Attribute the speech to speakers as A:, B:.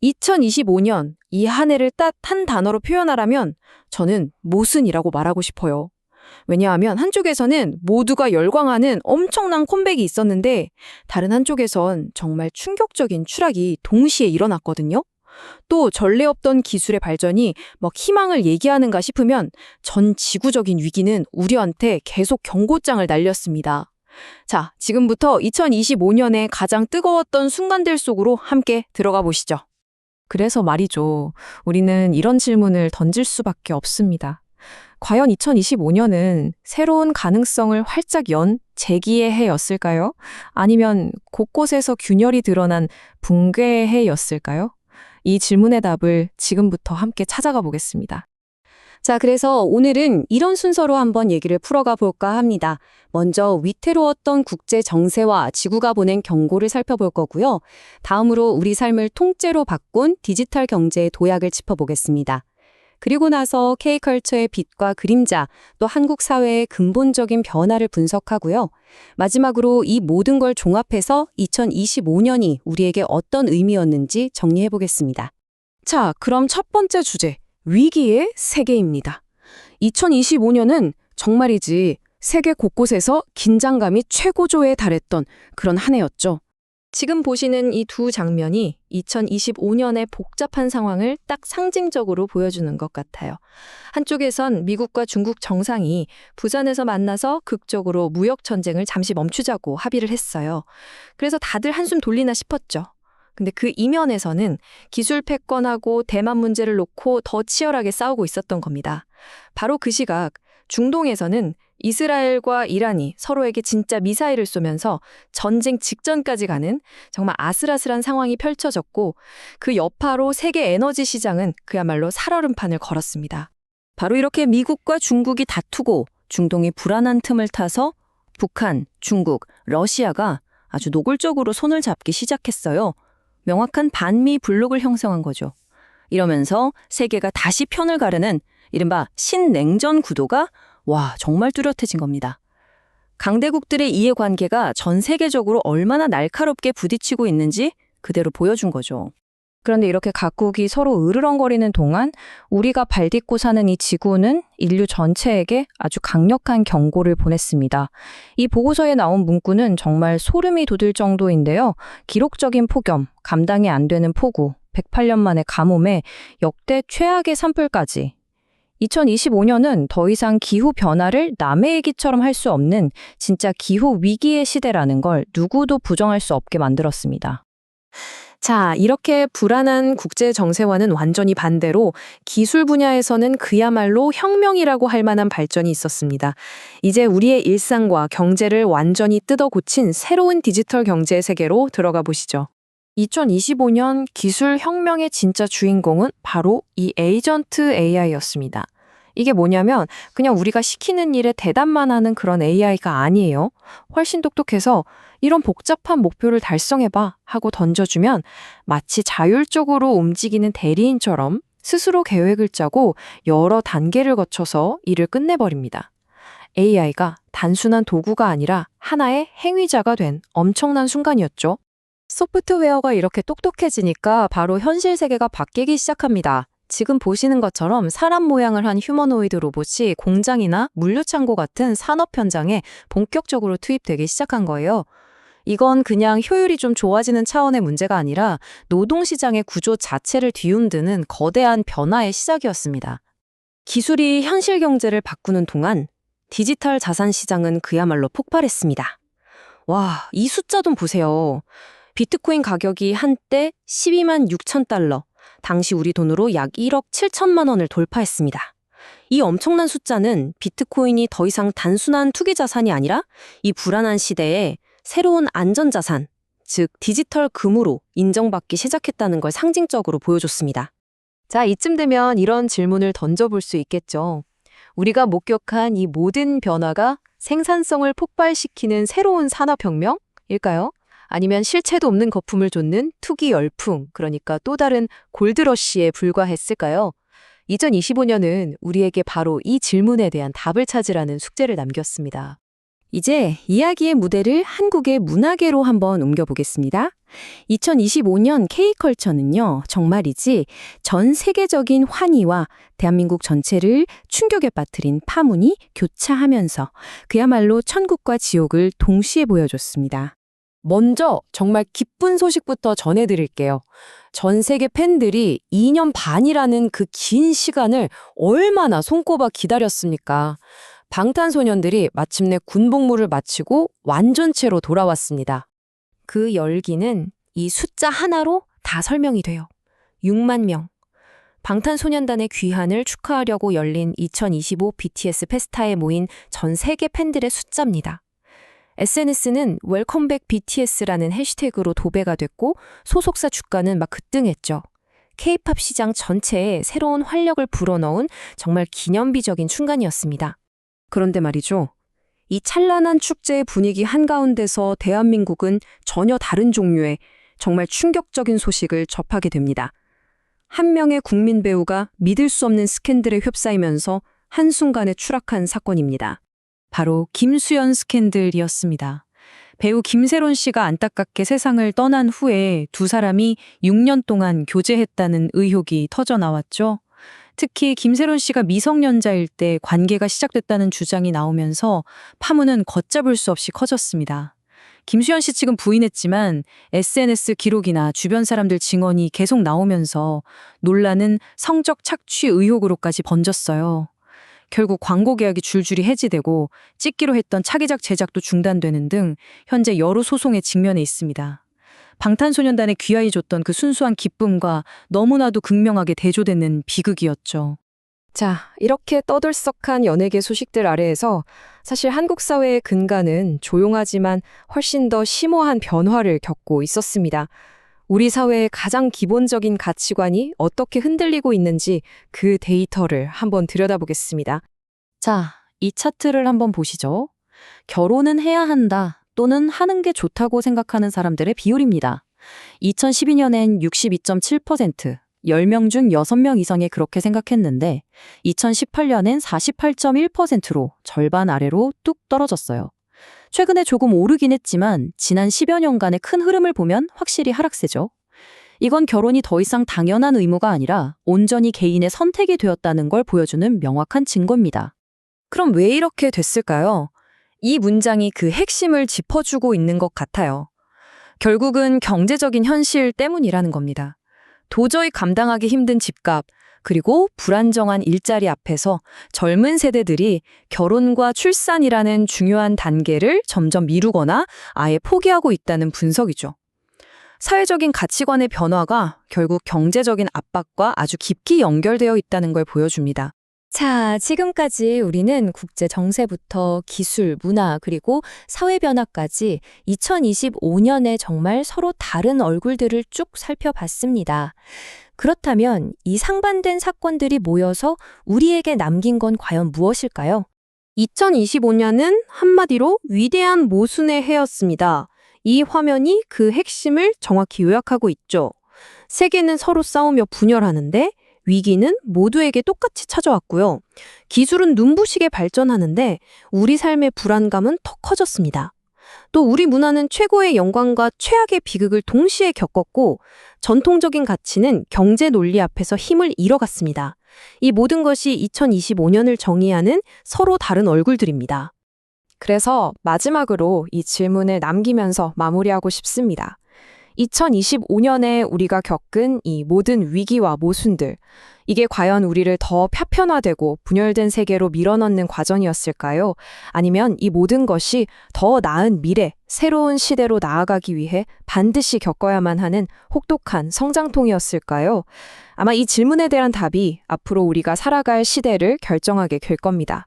A: 2025년 이 한 해를 딱 한 단어로 표현하라면 저는 모순이라고 말하고 싶어요. 왜냐하면 한쪽에서는 모두가 열광하는 엄청난 컴백이 있었는데 다른 한쪽에선 정말 충격적인 추락이 동시에 일어났거든요. 또 전례 없던 기술의 발전이 막 희망을 얘기하는가 싶으면 전 지구적인 위기는 우리한테 계속 경고장을 날렸습니다. 자, 지금부터 2025년에 가장 뜨거웠던 순간들 속으로 함께 들어가 보시죠.
B: 그래서 말이죠. 우리는 이런 질문을 던질 수밖에 없습니다. 과연 2025년은 새로운 가능성을 활짝 연 재기의 해였을까요? 아니면 곳곳에서 균열이 드러난 붕괴의 해였을까요? 이 질문의 답을 지금부터 함께 찾아가 보겠습니다.
C: 자, 그래서 오늘은 이런 순서로 한번 얘기를 풀어가 볼까 합니다. 먼저 위태로웠던 국제 정세와 지구가 보낸 경고를 살펴볼 거고요. 다음으로 우리 삶을 통째로 바꾼 디지털 경제의 도약을 짚어보겠습니다. 그리고 나서 K컬처의 빛과 그림자, 또 한국 사회의 근본적인 변화를 분석하고요. 마지막으로 이 모든 걸 종합해서 2025년이 우리에게 어떤 의미였는지 정리해보겠습니다.
A: 자, 그럼 첫 번째 주제, 위기의 세계입니다. 2025년은 정말이지 세계 곳곳에서 긴장감이 최고조에 달했던 그런 한 해였죠. 지금 보시는 이 두 장면이 2025년의 복잡한 상황을 딱 상징적으로 보여주는 것 같아요. 한쪽에선 미국과 중국 정상이 부산에서 만나서 극적으로 무역 전쟁을 잠시 멈추자고 합의를 했어요. 그래서 다들 한숨 돌리나 싶었죠. 근데 그 이면에서는 기술 패권하고 대만 문제를 놓고 더 치열하게 싸우고 있었던 겁니다. 바로 그 시각 중동에서는 이스라엘과 이란이 서로에게 진짜 미사일을 쏘면서 전쟁 직전까지 가는 정말 아슬아슬한 상황이 펼쳐졌고 그 여파로 세계 에너지 시장은 그야말로 살얼음판을 걸었습니다.
C: 바로 이렇게 미국과 중국이 다투고 중동이 불안한 틈을 타서 북한, 중국, 러시아가 아주 노골적으로 손을 잡기 시작했어요. 명확한 반미 블록을 형성한 거죠. 이러면서 세계가 다시 편을 가르는 이른바 신냉전 구도가 정말 뚜렷해진 겁니다. 강대국들의 이해관계가 전 세계적으로 얼마나 날카롭게 부딪히고 있는지 그대로 보여준 거죠.
B: 그런데 이렇게 각국이 서로 으르렁거리는 동안 우리가 발딛고 사는 이 지구는 인류 전체에게 아주 강력한 경고를 보냈습니다. 이 보고서에 나온 문구는 정말 소름이 돋을 정도인데요. 기록적인 폭염, 감당이 안 되는 폭우, 108년 만의 가뭄에 역대 최악의 산불까지. 2025년은 더 이상 기후 변화를 남의 얘기처럼 할 수 없는 진짜 기후 위기의 시대라는 걸 누구도 부정할 수 없게 만들었습니다.
A: 자, 이렇게 불안한 국제 정세와는 완전히 반대로 기술 분야에서는 그야말로 혁명이라고 할 만한 발전이 있었습니다. 이제 우리의 일상과 경제를 완전히 뜯어 고친 새로운 디지털 경제의 세계로 들어가 보시죠. 2025년 기술 혁명의 진짜 주인공은 바로 이 에이전트 AI였습니다. 이게 뭐냐면 그냥 우리가 시키는 일에 대답만 하는 그런 AI가 아니에요. 훨씬 똑똑해서 이런 복잡한 목표를 달성해봐 하고 던져주면 마치 자율적으로 움직이는 대리인처럼 스스로 계획을 짜고 여러 단계를 거쳐서 일을 끝내버립니다. AI가 단순한 도구가 아니라 하나의 행위자가 된 엄청난 순간이었죠.
C: 소프트웨어가 이렇게 똑똑해지니까 바로 현실 세계가 바뀌기 시작합니다. 지금 보시는 것처럼 사람 모양을 한 휴머노이드 로봇이 공장이나 물류창고 같은 산업 현장에 본격적으로 투입되기 시작한 거예요. 이건 그냥 효율이 좀 좋아지는 차원의 문제가 아니라 노동시장의 구조 자체를 뒤흔드는 거대한 변화의 시작이었습니다. 기술이 현실 경제를 바꾸는 동안 디지털 자산 시장은 그야말로 폭발했습니다. 이 숫자 좀 보세요. 비트코인 가격이 한때 12만 6천 달러, 당시 우리 돈으로 약 1억 7천만 원을 돌파했습니다. 이 엄청난 숫자는 비트코인이 더 이상 단순한 투기 자산이 아니라 이 불안한 시대에 새로운 안전자산, 즉 디지털 금으로 인정받기 시작했다는 걸 상징적으로 보여줬습니다. 자, 이쯤 되면 이런 질문을 던져볼 수 있겠죠. 우리가 목격한 이 모든 변화가 생산성을 폭발시키는 새로운 산업혁명일까요? 아니면 실체도 없는 거품을 쫓는 투기 열풍, 그러니까 또 다른 골드러시에 불과했을까요? 2025년은 우리에게 바로 이 질문에 대한 답을 찾으라는 숙제를 남겼습니다. 이제 이야기의 무대를 한국의 문화계로 한번 옮겨보겠습니다.
A: 2025년 K컬처는요, 정말이지 전 세계적인 환희와 대한민국 전체를 충격에 빠뜨린 파문이 교차하면서 그야말로 천국과 지옥을 동시에 보여줬습니다.
C: 먼저 정말 기쁜 소식부터 전해드릴게요. 전 세계 팬들이 2년 반이라는 그 긴 시간을 얼마나 손꼽아 기다렸습니까? 방탄소년들이 마침내 군복무를 마치고 완전체로 돌아왔습니다. 그 열기는 이 숫자 하나로 다 설명이 돼요. 6만 명. 방탄소년단의 귀환을 축하하려고 열린 2025 BTS 페스타에 모인 전 세계 팬들의 숫자입니다. SNS는 웰컴백 BTS라는 해시태그로 도배가 됐고 소속사 주가는 막 급등했죠. K-팝 시장 전체에 새로운 활력을 불어넣은 정말 기념비적인 순간이었습니다.
A: 그런데 말이죠. 이 찬란한 축제의 분위기 한가운데서 대한민국은 전혀 다른 종류의 정말 충격적인 소식을 접하게 됩니다. 한 명의 국민 배우가 믿을 수 없는 스캔들에 휩싸이면서 한순간에 추락한 사건입니다.
B: 바로 김수현 스캔들이었습니다. 배우 김세론 씨가 안타깝게 세상을 떠난 후에 두 사람이 6년 동안 교제했다는 의혹이 터져 나왔죠. 특히 김세론 씨가 미성년자일 때 관계가 시작됐다는 주장이 나오면서 파문은 걷잡을 수 없이 커졌습니다. 김수현 씨 측은 부인했지만 SNS 기록이나 주변 사람들 증언이 계속 나오면서 논란은 성적 착취 의혹으로까지 번졌어요. 결국 광고 계약이 줄줄이 해지되고 찍기로 했던 차기작 제작도 중단되는 등 현재 여러 소송에 직면해 있습니다. 방탄소년단의 귀하이 줬던 그 순수한 기쁨과 너무나도 극명하게 대조되는 비극이었죠.
A: 자, 이렇게 떠들썩한 연예계 소식들 아래에서 사실 한국 사회의 근간은 조용하지만 훨씬 더 심오한 변화를 겪고 있었습니다. 우리 사회의 가장 기본적인 가치관이 어떻게 흔들리고 있는지 그 데이터를 한번 들여다보겠습니다.
C: 자, 이 차트를 한번 보시죠. 결혼은 해야 한다 또는 하는 게 좋다고 생각하는 사람들의 비율입니다. 2012년엔 62.7%, 10명 중 6명 이상이 그렇게 생각했는데 2018년엔 48.1%로 절반 아래로 뚝 떨어졌어요. 최근에 조금 오르긴 했지만 지난 10여 년간의 큰 흐름을 보면 확실히 하락세죠. 이건 결혼이 더 이상 당연한 의무가 아니라 온전히 개인의 선택이 되었다는 걸 보여주는 명확한 증거입니다.
A: 그럼 왜 이렇게 됐을까요? 이 문장이 그 핵심을 짚어주고 있는 것 같아요. 결국은 경제적인 현실 때문이라는 겁니다. 도저히 감당하기 힘든 집값, 그리고 불안정한 일자리 앞에서 젊은 세대들이 결혼과 출산이라는 중요한 단계를 점점 미루거나 아예 포기하고 있다는 분석이죠. 사회적인 가치관의 변화가 결국 경제적인 압박과 아주 깊이 연결되어 있다는 걸 보여줍니다.
C: 자, 지금까지 우리는 국제 정세부터 기술, 문화, 그리고 사회 변화까지 2025년에 정말 서로 다른 얼굴들을 쭉 살펴봤습니다. 그렇다면 이 상반된 사건들이 모여서 우리에게 남긴 건 과연 무엇일까요?
A: 2025년은 한마디로 위대한 모순의 해였습니다. 이 화면이 그 핵심을 정확히 요약하고 있죠. 세계는 서로 싸우며 분열하는데 위기는 모두에게 똑같이 찾아왔고요. 기술은 눈부시게 발전하는데 우리 삶의 불안감은 더 커졌습니다. 또 우리 문화는 최고의 영광과 최악의 비극을 동시에 겪었고 전통적인 가치는 경제 논리 앞에서 힘을 잃어갔습니다. 이 모든 것이 2025년을 정의하는 서로 다른 얼굴들입니다. 그래서 마지막으로 이 질문을 남기면서 마무리하고 싶습니다. 2025년에 우리가 겪은 이 모든 위기와 모순들, 이게 과연 우리를 더 파편화되고 분열된 세계로 밀어넣는 과정이었을까요? 아니면 이 모든 것이 더 나은 미래, 새로운 시대로 나아가기 위해 반드시 겪어야만 하는 혹독한 성장통이었을까요? 아마 이 질문에 대한 답이 앞으로 우리가 살아갈 시대를 결정하게 될 겁니다.